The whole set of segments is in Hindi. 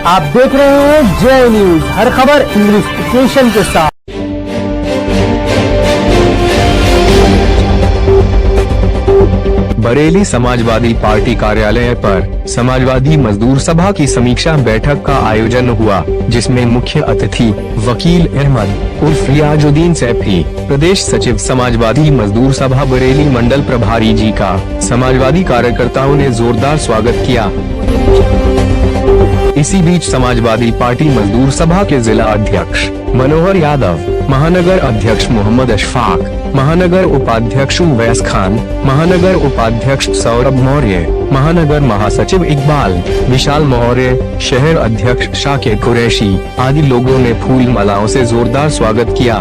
आप देख रहे हैं जय न्यूज, हर खबर इन्वेस्टिगेशन के साथ। बरेली समाजवादी पार्टी कार्यालय पर समाजवादी मजदूर सभा की समीक्षा बैठक का आयोजन हुआ, जिसमें मुख्य अतिथि वकील अहमद उर्फ रियाजुद्दीन सैफी, प्रदेश सचिव समाजवादी मजदूर सभा बरेली मंडल प्रभारी जी का समाजवादी कार्यकर्ताओं ने जोरदार स्वागत किया। इसी बीच समाजवादी पार्टी मजदूर सभा के जिला अध्यक्ष मनोहर यादव, महानगर अध्यक्ष मोहम्मद अशफाक, महानगर उपाध्यक्ष उवैस खान, महानगर उपाध्यक्ष सौरभ मौर्य, महानगर महासचिव इकबाल, विशाल मौर्य, शहर अध्यक्ष शाकिर कुरैशी आदि लोगों ने फूल मालाओं से जोरदार स्वागत किया।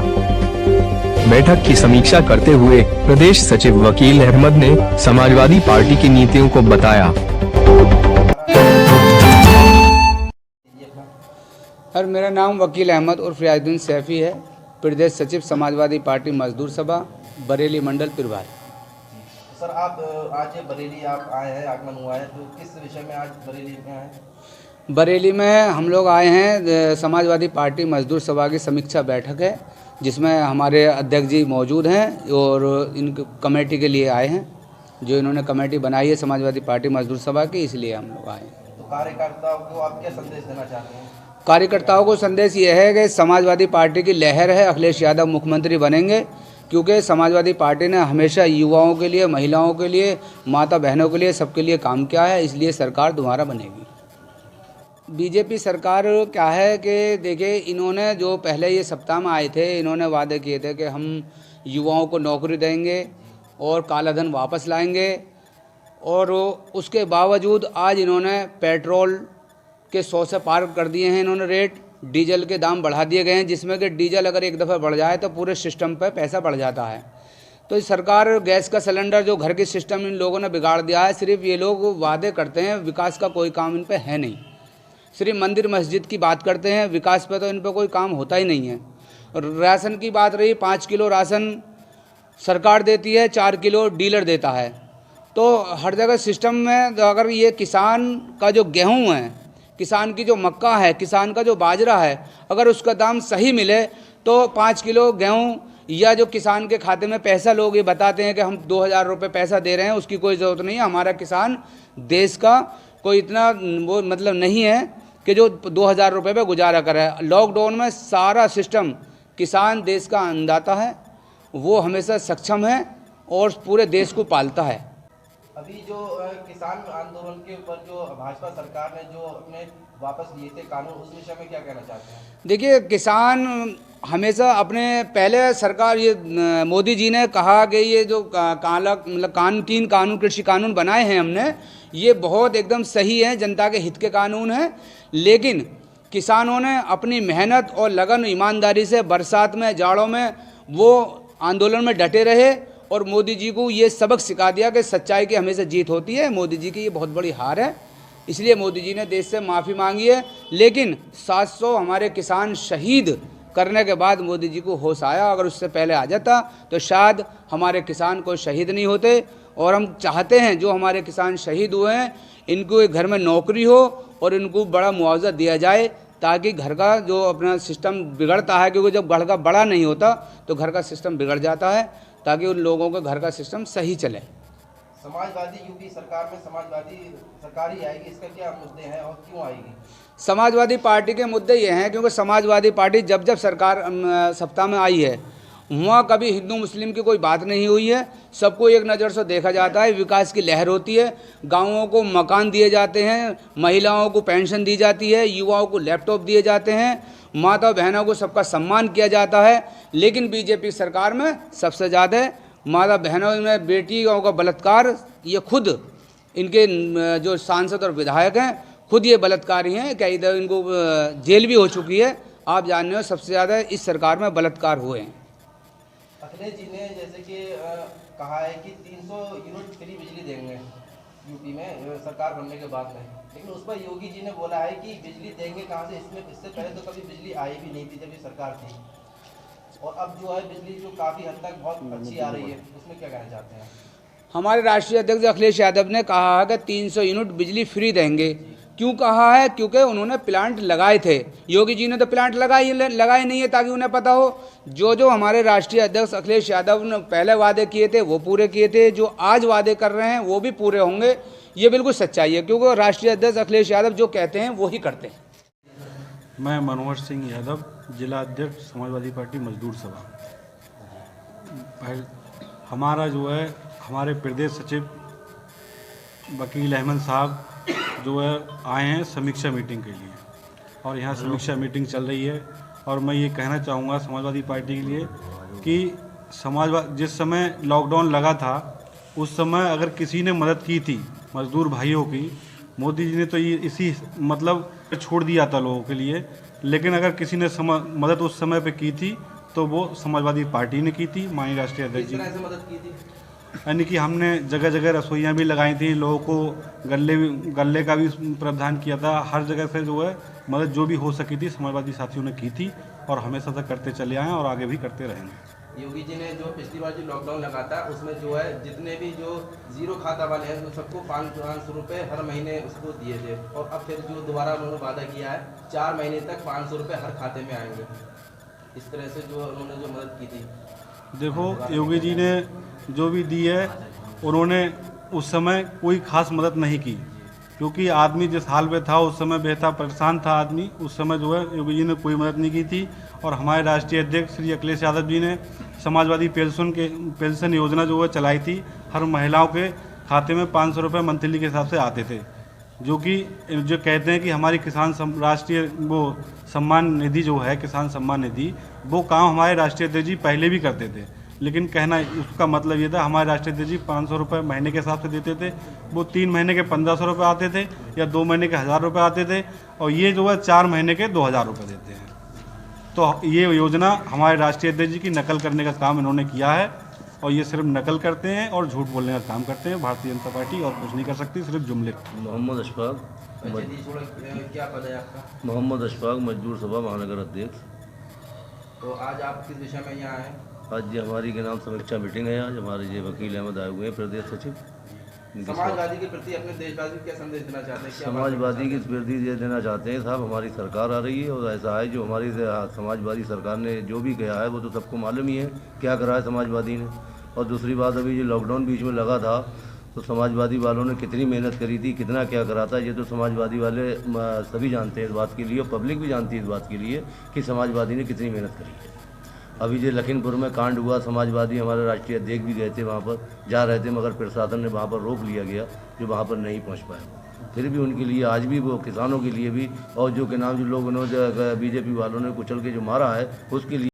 बैठक की समीक्षा करते हुए प्रदेश सचिव वकील अहमद ने समाजवादी पार्टी की नीतियों को बताया। सर, मेरा नाम वकील अहमद उर्फ रियाजुद्दीन सैफी है, प्रदेश सचिव समाजवादी पार्टी मजदूर सभा बरेली मंडल प्रभारी। सर, आप आज बरेली आप आए हैं, आगमन हुआ है, तो किस विषय में आज बरेली में आए? बरेली में हम लोग आए हैं, समाजवादी पार्टी मजदूर सभा की समीक्षा बैठक है, जिसमें हमारे अध्यक्ष जी मौजूद हैं और इन कमेटी के लिए आए हैं, जो इन्होंने कमेटी बनाई है समाजवादी पार्टी मजदूर सभा की, इसलिए हम लोग आए हैं। तो कार्यकर्ताओं को आप क्या संदेश देना चाहते हैं? कार्यकर्ताओं को संदेश ये है कि समाजवादी पार्टी की लहर है, अखिलेश यादव मुख्यमंत्री बनेंगे, क्योंकि समाजवादी पार्टी ने हमेशा युवाओं के लिए, महिलाओं के लिए, माता बहनों के लिए, सबके लिए काम किया है, इसलिए सरकार दोबारा बनेगी। बीजेपी सरकार क्या है कि देखिए, इन्होंने जो पहले ये सप्ताह में आए थे, इन्होंने वादे किए थे कि हम युवाओं को नौकरी देंगे और काला धन वापस लाएंगे, और उसके बावजूद आज इन्होंने पेट्रोल के 100 से पार कर दिए हैं इन्होंने रेट, डीजल के दाम बढ़ा दिए गए हैं, जिसमें कि डीजल अगर एक दफ़ा बढ़ जाए तो पूरे सिस्टम पर पैसा बढ़ जाता है। तो सरकार गैस का सिलेंडर जो घर के सिस्टम इन लोगों ने बिगाड़ दिया है। सिर्फ ये लोग वादे करते हैं, विकास का कोई काम इन पे है नहीं। सिर्फ मंदिर मस्जिद की बात करते हैं, विकास पे तो इन पर कोई काम होता ही नहीं है। और राशन की बात रही, 5 किलो राशन सरकार देती है, 4 किलो डीलर देता है। तो हर जगह सिस्टम में अगर ये किसान का जो गेहूँ है, किसान की जो मक्का है, किसान का जो बाजरा है, अगर उसका दाम सही मिले तो 5 किलो गेहूँ या जो किसान के खाते में पैसा लोग ये बताते हैं कि हम 2000 रुपये पैसा दे रहे हैं, उसकी कोई ज़रूरत नहीं है। हमारा किसान देश का कोई इतना वो मतलब नहीं है कि जो 2000 रुपये पे गुजारा करे। लॉकडाउन में सारा सिस्टम, किसान देश का अन्नदाता है, वो हमेशा सक्षम है और पूरे देश को पालता है। अभी जो किसान आंदोलन के ऊपर जो भाजपा सरकार ने जो अपने वापस लिए थे कानून, उस विषय में क्या कहना चाहते हैं? देखिए, किसान हमेशा अपने पहले सरकार ये मोदी जी ने कहा कि ये जो तीन कानून कृषि कानून बनाए हैं हमने, ये बहुत एकदम सही है, जनता के हित के कानून हैं। लेकिन किसानों ने अपनी मेहनत और लगन ईमानदारी से बरसात में, जाड़ों में वो आंदोलन में डटे रहे और मोदी जी को ये सबक सिखा दिया कि सच्चाई की हमेशा जीत होती है। मोदी जी की ये बहुत बड़ी हार है, इसलिए मोदी जी ने देश से माफ़ी मांगी है। लेकिन 700 हमारे किसान शहीद करने के बाद मोदी जी को होश आया। अगर उससे पहले आ जाता तो शायद हमारे किसान कोई शहीद नहीं होते। और हम चाहते हैं जो हमारे किसान शहीद हुए हैं, इनको एक घर में नौकरी हो और इनको बड़ा मुआवजा दिया जाए, ताकि घर का जो अपना सिस्टम बिगड़ता है, क्योंकि जब घर का बड़ा नहीं होता तो घर का सिस्टम बिगड़ जाता है, ताकि उन लोगों के घर का सिस्टम सही चले। समाजवादी यूपी सरकार में समाजवादी सरकार ही आएगी, इसका क्या मुद्दे हैं और क्यों आएगी? समाजवादी पार्टी के मुद्दे ये हैं क्योंकि समाजवादी पार्टी जब जब सरकार सत्ता में आई है, वहाँ कभी हिंदू मुस्लिम की कोई बात नहीं हुई है। सबको एक नज़र से देखा जाता है, विकास की लहर होती है, गाँवों को मकान दिए जाते हैं, महिलाओं को पेंशन दी जाती है, युवाओं को लैपटॉप दिए जाते हैं, माता बहनों को सबका सम्मान किया जाता है। लेकिन बीजेपी सरकार में सबसे ज़्यादा माता बहनों में बेटियों का बलात्कार, ये खुद इनके जो सांसद और विधायक हैं खुद ये बलात्कारी हैं। क्या इधर इनको जेल भी हो चुकी है। आप जानते हो सबसे ज़्यादा इस सरकार में बलात्कार हुए हैं। अखिलेश जी ने जैसे कि कहा है कि 300 यूनिट फ्री बिजली देंगे यूपी में सरकार बनने के बाद में, लेकिन उस पर योगी जी ने बोला है कि बिजली देंगे कहाँ से? इससे पहले तो कभी बिजली आई भी नहीं थी जब ये सरकार थी, और अब जो है बिजली जो काफ़ी हद तक बहुत अच्छी आ रही है, उसमें क्या कहना चाहते हैं? हमारे राष्ट्रीय अध्यक्ष अखिलेश यादव ने कहा है कि 300 यूनिट बिजली फ्री देंगे। क्यों कहा है? क्योंकि उन्होंने प्लांट लगाए थे। योगी जी ने तो प्लांट लगाए नहीं है, ताकि उन्हें पता हो जो हमारे राष्ट्रीय अध्यक्ष अखिलेश यादव ने पहले वादे किए थे वो पूरे किए थे, जो आज वादे कर रहे हैं वो भी पूरे होंगे। ये बिल्कुल सच्चाई है, क्योंकि राष्ट्रीय अध्यक्ष अखिलेश यादव जो कहते हैं वो ही करते हैं। मैं मनोहर सिंह यादव, जिला अध्यक्ष समाजवादी पार्टी मजदूर सभा। हमारा जो है हमारे प्रदेश सचिव वकील अहमद साहब जो है आए हैं समीक्षा मीटिंग के लिए, और यहाँ समीक्षा मीटिंग चल रही है। और मैं ये कहना चाहूँगा समाजवादी पार्टी के लिए कि जिस समय लॉकडाउन लगा था उस समय अगर किसी ने मदद की थी मजदूर भाइयों की, मोदी जी ने तो ये इसी मतलब छोड़ दिया था लोगों के लिए, लेकिन अगर किसी ने मदद उस समय पे की थी तो वो समाजवादी पार्टी ने की थी, माननीय राष्ट्रीय अध्यक्ष जी ने मदद की थी। यानी कि हमने जगह जगह रसोइयाँ भी लगाई थी, लोगों को गले का भी प्रावधान किया था। हर जगह से जो है मदद जो भी हो सकी थी समाजवादी साथियों ने की थी, और हमेशा तक करते चले आए और आगे भी करते रहेंगे। योगी जी ने जो पिछली बार जो लॉकडाउन लगा था उसमें जो है जितने भी जो जीरो खाता वाले हैं तो सबको 500 रुपये हर महीने उसको दिए थे, और अब फिर जो दोबारा उन्होंने वादा किया है 4 महीने तक 500 रुपये हर खाते में आएंगे। इस तरह से जो उन्होंने जो मदद की थी, देखो योगी जी ने जो भी दी है उन्होंने उस समय कोई खास मदद नहीं की, क्योंकि आदमी जिस हाल में था उस समय बेहद परेशान था आदमी। उस समय जो है योगी जी ने कोई मदद नहीं की थी। और हमारे राष्ट्रीय अध्यक्ष श्री अखिलेश यादव जी ने समाजवादी पेंशन योजना जो है चलाई थी। हर महिलाओं के खाते में 500 रुपये मंथली के हिसाब से आते थे, जो कहते हैं कि हमारी राष्ट्रीय वो सम्मान निधि जो है किसान सम्मान निधि, वो काम हमारे राष्ट्रीय अध्यक्ष जी पहले भी करते थे। लेकिन कहना उसका मतलब ये था हमारे राष्ट्रीय अध्यक्ष जी 500 रुपये महीने के हिसाब से देते थे, वो 3 महीने के 1500 रुपये आते थे, या 2 महीने के 1000 रुपये आते थे, और ये जो है 4 महीने के 2000 रुपये देते हैं। तो ये योजना हमारे राष्ट्रीय अध्यक्ष जी की नकल करने का काम इन्होंने किया है, और ये सिर्फ नकल करते हैं और झूठ बोलने का काम करते हैं। भारतीय जनता पार्टी और कुछ नहीं कर सकती, सिर्फ जुमले। मोहम्मद अशफाक, क्या पद है आपका? मोहम्मद अशफाक, मजदूर सभा महानगर अध्यक्ष। तो आज आप किस विषय में यहाँ आए? आज ये हमारी के नाम समीक्षा मीटिंग है। आज हमारे ये वकील अहमद आए हुए हैं, प्रदेश सचिव। समाजवादी के प्रति अपने देशवासी को क्या संदेश देना चाहते हैं? समाजवादी के प्रति ये देना चाहते हैं साहब, हमारी सरकार आ रही है, और ऐसा है जो हमारी समाजवादी सरकार ने जो भी किया है वो तो सबको मालूम ही है क्या करा है समाजवादी ने। और दूसरी बात, अभी जो लॉकडाउन बीच में लगा था तो समाजवादी वालों ने कितनी मेहनत करी थी, कितना क्या करा था, ये तो समाजवादी वाले सभी जानते हैं इस बात के लिए, और पब्लिक भी जानती है इस बात के लिए कि समाजवादी ने कितनी मेहनत करी है। अभी जो लखीमपुर में कांड हुआ, समाजवादी हमारे राष्ट्रीय अध्यक्ष भी गए थे, वहाँ पर जा रहे थे, मगर प्रशासन ने वहाँ पर रोक लिया गया, जो वहाँ पर नहीं पहुँच पाए। फिर भी उनके लिए आज भी वो किसानों के लिए भी, और जो के नाम जो लोग उन्होंने बीजेपी वालों ने कुचल के जो मारा है उसके लिए